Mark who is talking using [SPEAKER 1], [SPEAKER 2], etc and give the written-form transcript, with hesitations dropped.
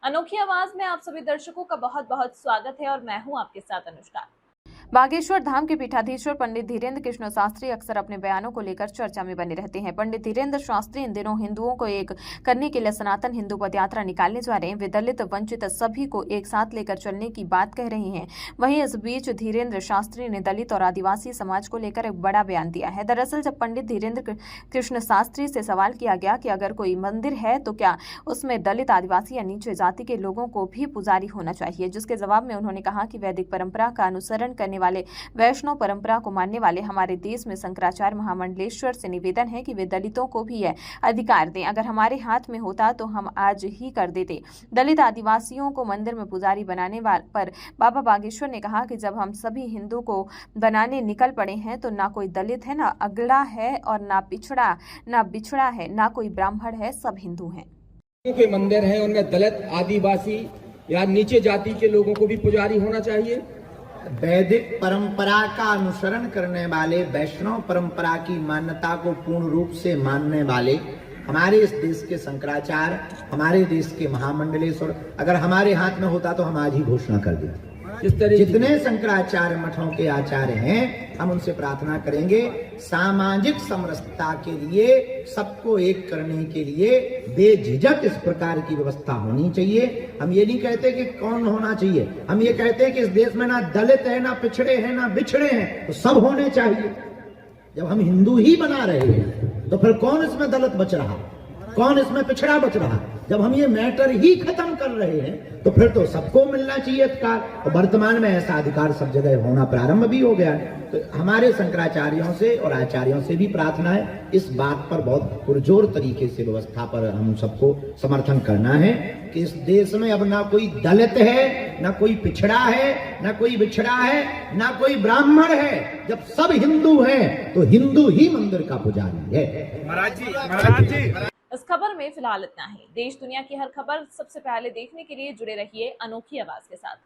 [SPEAKER 1] अनोखी आवाज में आप सभी दर्शकों का बहुत बहुत स्वागत है और मैं हूं आपके साथ अनुष्का।
[SPEAKER 2] बागेश्वर धाम के पीठाधीश्वर पंडित धीरेन्द्र कृष्ण शास्त्री अक्सर अपने बयानों को लेकर चर्चा में बने रहते हैं। पंडित धीरेन्द्र शास्त्री इन दिनों हिंदुओं को एक करने के लिए सनातन हिंदू पदयात्रा निकालने जा रहे हैं। वे दलित वंचित सभी को एक साथ लेकर चलने की बात कह रहे हैं। वहीं इस बीच धीरेन्द्र शास्त्री ने दलित और आदिवासी समाज को लेकर एक बड़ा बयान दिया है। दरअसल जब पंडित धीरेन्द्र कृष्ण शास्त्री से सवाल किया गया कि अगर कोई मंदिर है तो क्या उसमें दलित, आदिवासी या नीचे जाति के लोगों को भी पुजारी होना चाहिए, जिसके जवाब में उन्होंने कहा कि वैदिक परंपरा का अनुसरण करने वाले वैष्णव परंपरा को मानने वाले हमारे देश में शंकराचार्य महामंडलेश्वर से निवेदन है कि वे दलितों को भी यह अधिकार दें। अगर हमारे हाथ में होता तो हम आज ही कर देते। दलित आदिवासियों को मंदिर में पुजारी बनाने पर बाबा बागेश्वर ने कहा कि जब हम सभी हिंदू को बनाने निकल पड़े हैं तो ना कोई दलित है, ना अगड़ा है और ना बिछड़ा है, ना कोई ब्राह्मण है, सब हिंदू हैं।
[SPEAKER 3] के मंदिर हैं उनमें दलित, आदिवासी या नीचे जाति के लोगों को भी पुजारी होना चाहिए।
[SPEAKER 4] वैदिक परंपरा का अनुसरण करने वाले, वैष्णव परंपरा की मान्यता को पूर्ण रूप से मानने वाले हमारे इस देश के शंकराचार्य, हमारे देश के महामंडलेश्वर, अगर हमारे हाथ में होता तो हम आज ही घोषणा कर देते। जितने शंकराचार्य मठों के आचार्य हैं, हम उनसे प्रार्थना करेंगे सामाजिक समरसता के लिए, सबको एक करने के लिए बेझिझक इस प्रकार की व्यवस्था होनी चाहिए। हम ये नहीं कहते कि कौन होना चाहिए, हम ये कहते हैं कि इस देश में ना दलित है, ना पिछड़े हैं, ना बिछड़े हैं, तो सब होने चाहिए। जब हम हिंदू ही बना रहे हैं तो फिर कौन इसमें दलित बच रहा, कौन इसमें पिछड़ा बच रहा? जब हम ये मैटर ही खत्म कर रहे हैं तो फिर तो सबको मिलना चाहिए अधिकार, और वर्तमान में ऐसा अधिकार सब जगह होना प्रारंभ भी हो गया है। तो हमारे शंकराचार्यों से और आचार्यों से भी प्रार्थना है, इस बात पर बहुत पुरजोर तरीके से व्यवस्था पर हम सबको समर्थन करना है कि इस देश में अब ना कोई दलित है, ना कोई पिछड़ा है, ना कोई बिछड़ा है, ना कोई ब्राह्मण है। जब सब हिंदू हैं तो हिंदू ही मंदिर का पुजारी है।
[SPEAKER 1] महाराज जी। इस खबर में फिलहाल इतना ही। देश दुनिया की हर खबर सबसे पहले देखने के लिए जुड़े रहिए अनोखी आवाज के साथ।